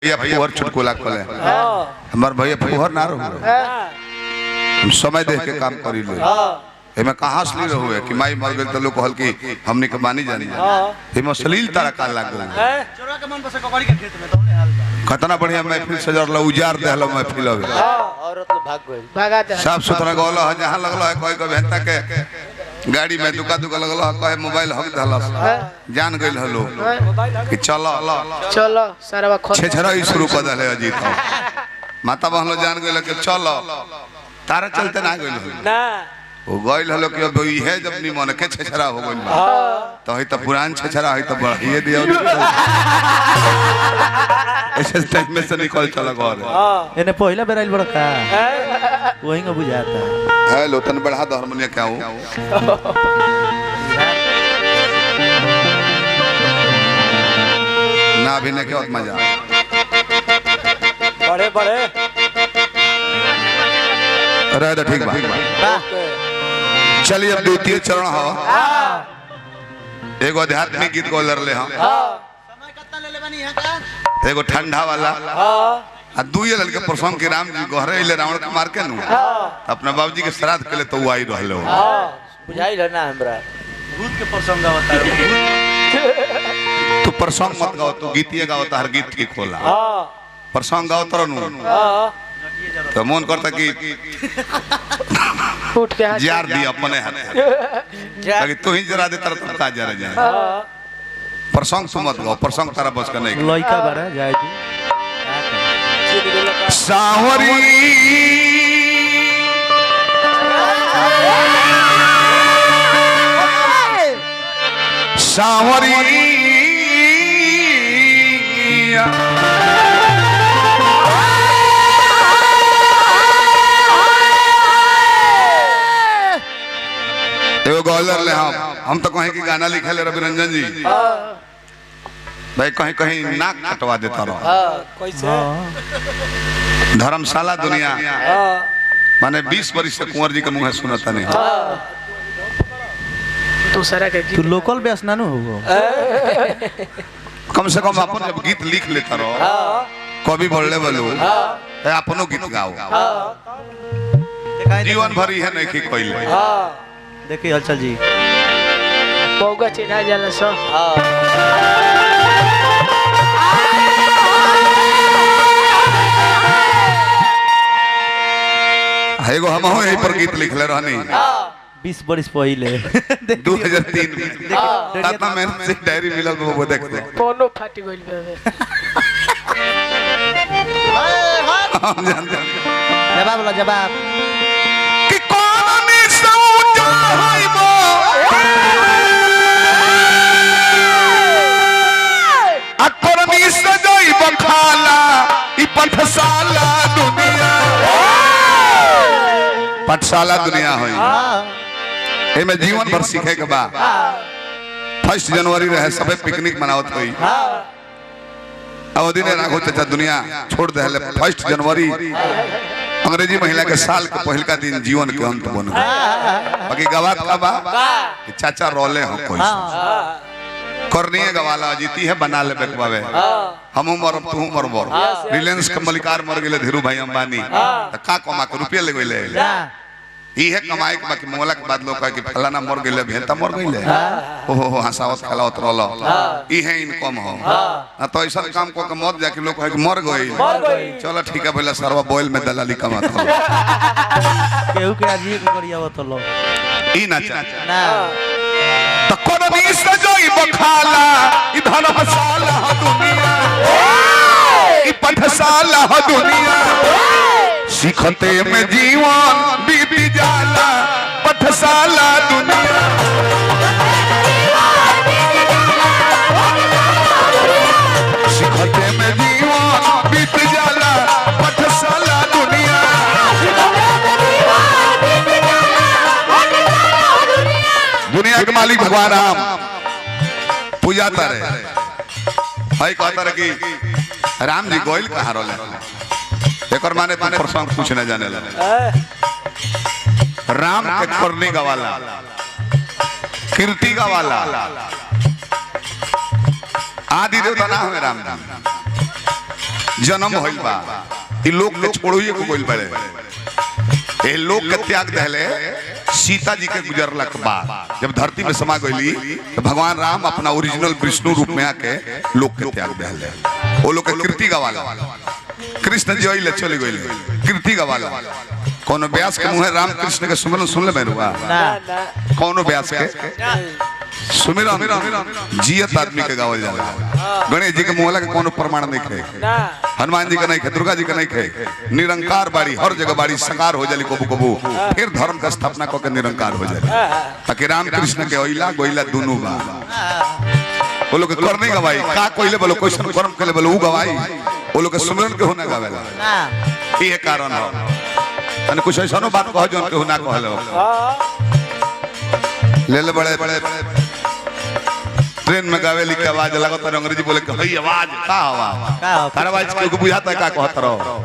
भैया फुहर चुटकुला खोले हमार भैया फुहर ना रहो हम समय देख के काम करी ले एमे कहां असली रहो है कि माई मर गई तो लोग कहल कि हमने के मानी जानी एमे अश्लील तरह का लाग गई चोरा के मन बसे ककड़ी के खेत में तौने हाल बा कितना बढ़िया महफिल सजरला उजार देहला महफिल हवे औरत लोग भाग गइल भागा दे साफ सुथरा गौला है जहां लगलो है कोई को भेंता के गाड़ी में दुका दुका लगलो है कहे मोबाइल हक दहलस जान गइल हलो कि चलो चलो सारा छेछरा ही शुरू कर दले अजीत माता बहन जान गइल कि चलो तारा चलते ना गइल ना वो गइल हलो कि अब इहे जब नी मन के छेछरा हो गइल बा तो है तो पुरान छेछरा है तो बढ़िए दियो ऐसे टाइम में से निकल चला घर एने पहला बेराइल बड़ का वही का बुझाता है लोटन बढ़ा दो हारमोनिया क्या हो ना भी ने क्या मजा बड़े बड़े रह दे ठीक बा चलिए अब द्वितीय चरण हो एगो आध्यात्मिक गीत गोलर ले हम समय कितना ले ले बनी है का एगो ठंडा वाला आ दुई लड़के प्रसंग के राम जी गहरे इले रावण के मार के नु अपना बाबूजी के श्राद्ध के लिए तो आई रहले हो बुझाइल ना हमरा भूत के प्रसंग बता तू प्रसंग मत गाओ तू गीतिए गाओ हर गीत की खोला प्रसंग गाओ तर नु तो मन करता कि फूट के जार दी अपने हाथ ताकि तू ही जरा दे तर तू का जरा जाए प्रसंग तू मत गाओ प्रसंग तारा बस का नहीं लइका बारा जाए तू सावरी सावरी गौलर ले हम तो कहीं की गाना लिखे ले रवि रंजन जी भाई कहीं कहीं नाक कटवा देता रहो कैसे धर्मशाला दुनिया माने 20 वर्ष से कुंवर जी के मुंह सुनता नहीं दूसरा के तू लोकल बेस ना नु हो कम से कम अपन जब गीत लिख लेता रहो कभी बोलले बोलो अपनो गीत गाओ जीवन भर है नहीं की कोई देखिए हलचल जी पौगा चिन्हा जाला सो एगो हम हो यही पर गीत लिखले रहनी 20 वर्ष पहले 2003 में ताता मेहनत से डायरी मिलल वो देखते कोनो फाटी गइल बे हम जानते जवाब ला जवाब कि कौन निसौ चाहइबो अकर निसौ जइबो खाला ई पाठशाला दुनिया पाठशाला दुनिया होई एमे जीवन भर सीखे के बा 1 जनवरी रहे सबे पिकनिक मनावत होई अवधि ने राघो चाचा दुनिया छोड़ देले 1 जनवरी अंग्रेजी महिला के साल के पहल का दिन जीवन के अंत बन बाकी गवात का बा चाचा रोले हो कोई करनीय गवाला जीती है बना ले बेकबावे हम मर तू मरबो रिलायंस के मलिकार मर गेले धीरू भाई अंबानी त का कमा के रुपया ले गइले इहे कमाई के बाकी मोला के बाद लोग कहे कि फलाना मर गइले भेंता मर गइले ओहो हंसावत खलावत रहलो इहे इनकम हो ना तो ऐसा काम को के मत जाके लोग कहे कि मर गई चलो ठीक है भला सरवा बॉयल में दलाली कमात हो केहू के आजी के करिया बतलो ई ना चा ना त कोन भी सजोई बखाला ई धर्मशाला दुनिया ई पाठशाला दुनिया सीखते में जीवन बीत जाला पाठशाला दुनिया सीखते में जीवन बीत जाला पाठशाला दुनिया दुनिया के मालिक भगवान राम पूजाता रहे भाई कहता रहे कि राम जी गोइल कहाँ रोले एक माने प्रसंग कुछ न जाने राम के करने का वाला कीर्ति का वाला आदि देवता ना हुए राम जन्म होइल बा ई लोग के छोड़िए को बोल बड़े ए लोग के त्याग देले सीता जी के गुजरला के बाद जब धरती में समा गईली तो भगवान राम अपना ओरिजिनल विष्णु रूप में आके लोग के त्याग देले वो लोग के कीर्ति गवाला कृष्ण जी ओइले चले गईले कीर्ति गवाला कोनो व्यास के मुंह राम कृष्ण के सुमिरन सुन ले मैनुआ कोनो व्यास के सुमिरन जियत आदमी के गावल जाला गणेश जी के मुंह के कोनो प्रमाण नहीं खे हनुमान जी का नहीं खे दुर्गा जी का नहीं खे निरंकार बाड़ी हर जगह बाड़ी साकार हो जाली कबू कबू फिर धर्म का स्थापना करके निरंकार हो जाली ताकि राम कृष्ण के ओइला गोइला दोनों बा वो लोग कर नहीं गवाई का कोइले बोलो क्वेश्चन कर्म के ले बोलो उ गवाई वो लोग के सुमिरन के होना गावेला ये कारण है अन कुछ ऐसा बात कह जो के होना कहलो ले ले बड़े बड़े ट्रेन में गावेली के आवाज लगत है अंग्रेजी बोले के हई आवाज का आवाज तार आवाज के बुझाता का कहत रहो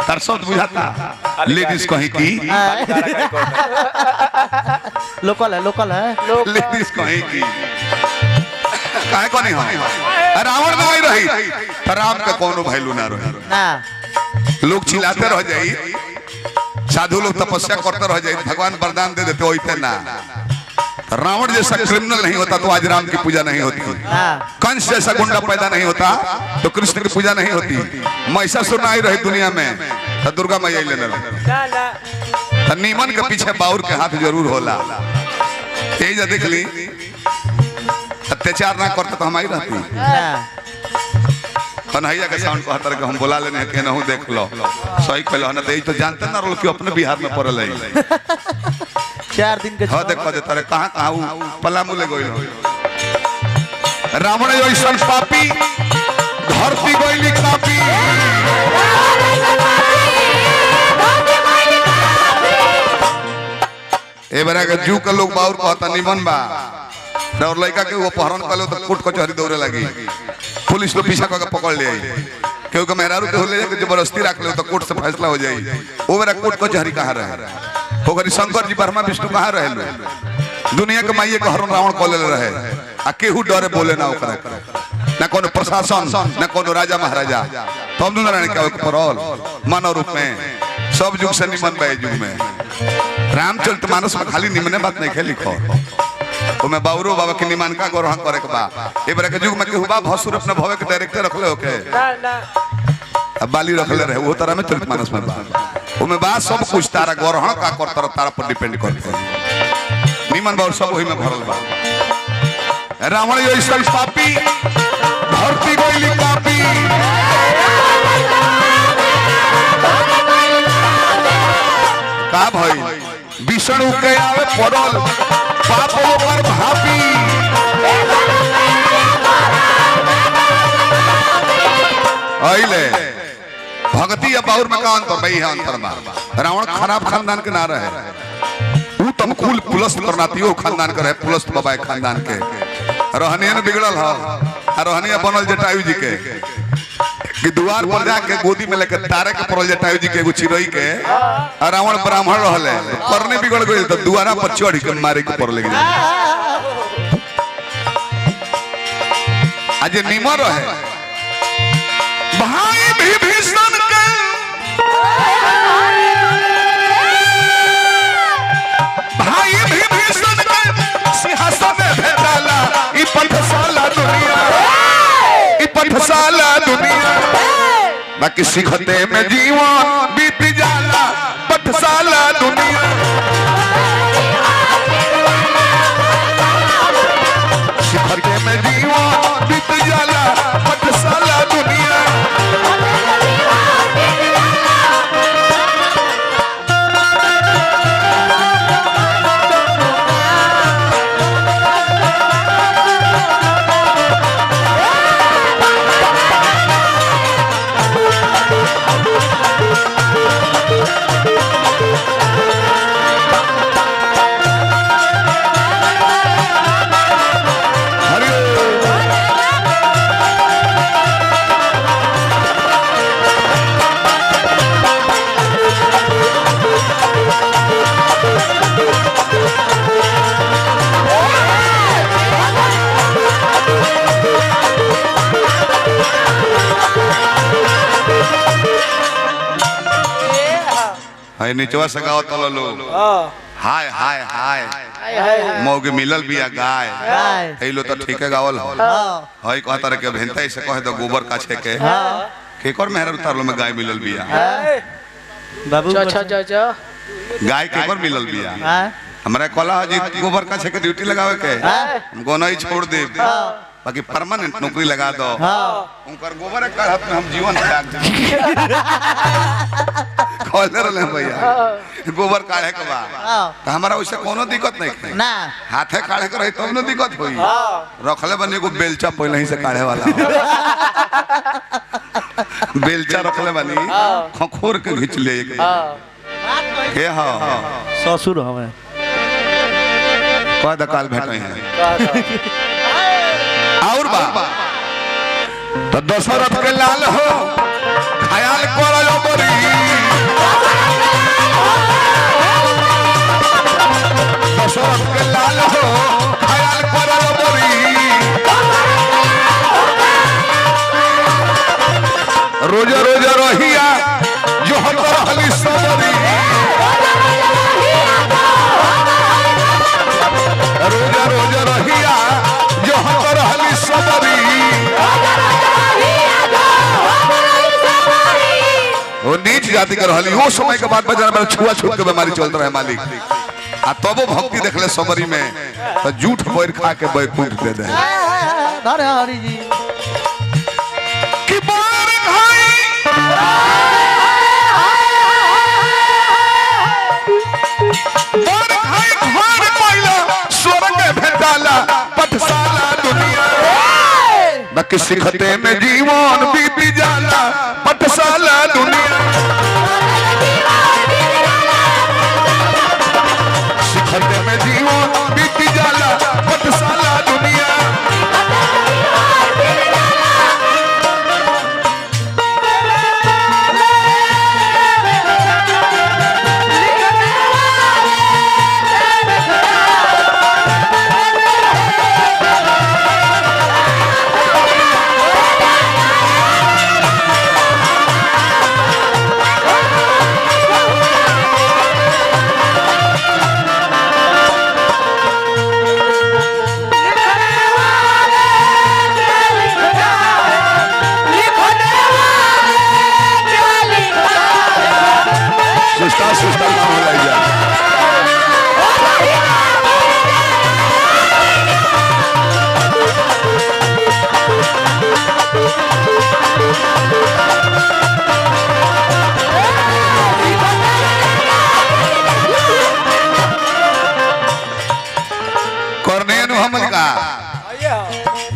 तार शब्द बुझाता लेडीज कहीं की लोकल है लेडीज कहीं की काहे कोनी हो रावण नहीं रही राम का कोनो वैल्यू ना रही ना लोग चिल्लाते रह जाई साधु लोग तपस्या करते रह जाए भगवान वरदान दे देते होते ना रावण जैसा क्रिमिनल नहीं होता तो आज राम की पूजा नहीं होती कंस जैसा गुंडा पैदा नहीं होता तो कृष्ण की पूजा नहीं होती महिषासुर नहीं रही दुनिया में तो दुर्गा मैया लेने नीमन के पीछे बाउर के हाथ जरूर होला यही देख ली अत्याचार ना करते तो हमारी रहती कन्हैया के साउंड को हतर के हम बोला लेने के नहु देख लो सही कहलो ना तो जानते ना रोल कि अपने बिहार में पड़ल है 4 दिन के हां देखो दे तारे कहां पलामू ले गइल रावण ऐसा पापी धरती गइली कापी ए बरा के जू के लोग बाउर कहता निमन बा और लड़का के वो अपहरण कलो तो कोर्ट कचहरी दौड़े लगी पुलिस तो पीछा करके पकड़ ले आई क्योंकि मेहरारू के ले जाके जबरदस्ती रख ले तो कोर्ट से फैसला हो जाई वो मेरा कोर्ट कचहरी कहां रहे ओकरी शंकर जी ब्रह्मा विष्णु कहां रहे दुनिया के माईए के हरण रावण कोले रहे आ केहू डरे बोले ना ओकरा ना कोनो प्रशासन ना कोनो राजा महाराजा तो हम नारायण के परल मानव रूप में सब युग से निमन बे युग में रामचरितमानस में खाली निमने बात नहीं खेली लिखो ओमे बाउरो बाबा के निमान का ग्रहण करे के बा ए बरे के युग में केहू बा भसुर अपने भवे के डायरेक्टर रखले होके ना ना अब बाली रखले रहे वो तरह में चरितमानस में बा ओमे बा सब कुछ तारा ग्रहण का करतर तारा पर डिपेंड करते निमन बाउर सब ओही में भरल बा रावण ऐसा पापी धरती गइली कापी का भाई विष्णु के आवे पड़ल पाप ओकर भापी आइले भक्ति या बाउर में का अंतर भाई है अंतर में रावण खराब खानदान के ना रहे ऊ तम कुल पुलस्त करनातियो खानदान के रहे पुलस्त बाबा खानदान के रहनिया ने बिगड़ल ह आ रहनिया बनल जटायु जी के कि द्वार पर जाके गोदी में लेके तारे के पड़ल जटायु जी के एगो चिरई के रावण ब्राह्मण रहले करने बिगड़ गइल तो द्वारा पर चढ़ के मारे के पड़ लगे आज निमर रहे भाई विभीषण के भाई विभीषण के सिंहासन में भेटाला ई पठशाला दुनिया ई पठशाला दुनिया बाकी सिखते में जीवन बीत जाला पठशाला दुनिया सिखते में जीवन बीत जाला पठशाला दुनिया है नीचवा से गाओ तलो लोग हाय हाय हाय मौगे मिलल बिया गाय ए लो तो ठीक है गावल हो हई कहता रे के भेंता से कह दो गोबर का छे के केकर मेहर उतारलो में गाय मिलल बिया बाबू जा गाय केकर मिलल बिया हमरा कहला जी गोबर का छे के ड्यूटी लगावे के हम गोनई छोड़ दे बाकी परमानेंट नौकरी लगा दो उनकर गोबर काढ़त में हम जीवन त्याग दे कहले रहले भैया गोबर काढ़े के बा त हमरा ओइसे कोनो दिक्कत नहीं है ना हाथे काढ़े के रही तब न दिक्कत होई रखले बने एगो बेलचा पहले ही से काढ़े वाला बेलचा रखले बनी खखोर के घिच ले के हां ससुर हमें कह दकाल भेटै है और बा तो दशरथ के लाल हो ख्याल करलो बरी दशरथ के लाल हो ख्याल करलो बरी रोज रोज रहिया जो हम रहली सबरी रोज रोज रहिया जो हम रहली सबरी वो नीच जाति के रहली वो समय के बाद बजाना में छुआ छूत के बीमारी चलत रहे मालिक आ तबो भक्ति देखले सबरी में तो झूठ बोर खा के बैकुंठ दे दे अरे हरि जी कि बोर खाई बोर खाई घर पाइला स्वर्ग भेटाला पठशाला दुनिया बाकी सिखते में जीवन बीत जाला पठशाला दुनिया सिखते में जीवन बीत जाला पठशाला दुनिया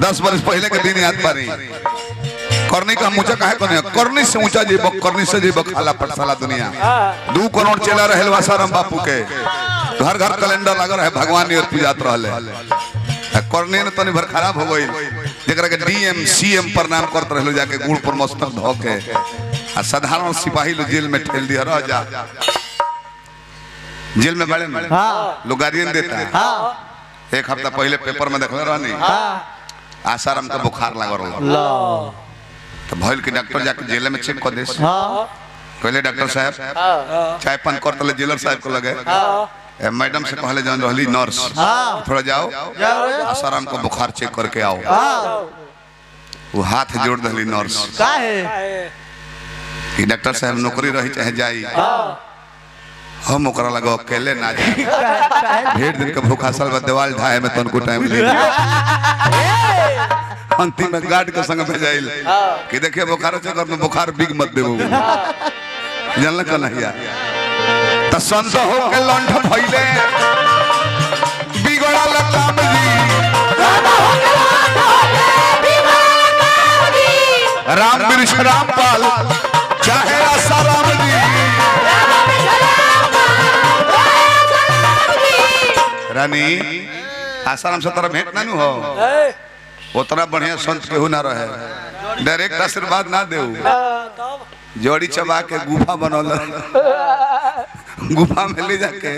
दस वर्ष पहले के दिन याद पारी करनी का ऊंचा काहे कोने करनी से ऊंचा जी करनी से जी खाला पटसाला दुनिया 2 करोड़ चला रहल वासाराम बापू के घर घर कैलेंडर लागल है भगवान ने पूजात रहले करनी ने तनी भर खराब हो गई जेकरा के डीएम सीएम प्रणाम करत रहलो जाके गुड़ पर मस्तक धो के आ साधारण सिपाही लो जेल में ठेल दिया रह जा जेल में बड़े लोग गार्डियन देता है एक हफ्ता पहले पेपर में देखले रहनी आसाराम का बुखार लागल तो भइल के डॉक्टर जाके जेल में चेक कर दे कहले डॉक्टर साहब चाय पान करतले जेलर साहब को लगे मैडम से कहले जान रहली नर्स थोड़ा जाओ आसाराम का बुखार चेक करके आओ वो हाथ जोड़ दली नर्स काहे कि डॉक्टर साहब नौकरी रही चाहे जाई हम ओकरा लगा अकेले ना जाए ढेर दिन का भूखा साल बाद देवाल ढाए में तनको टाइम ले अंतिम में गार्ड के संग भेजाइल कि देखिए बुखार चेक कर बुखार बिग मत देबो जानल का नहीं त संत हो के लंठ भइले बिगड़ल काम जी राम वृक्ष रामपाल चाहे आसाराम जी रानी आसाराम से तरह भेंट ना हो उतना बढ़िया संत केहू ना रहे डायरेक्ट आशीर्वाद ना दे जोड़ी चबा के गुफा बनौल गुफा में ले जाके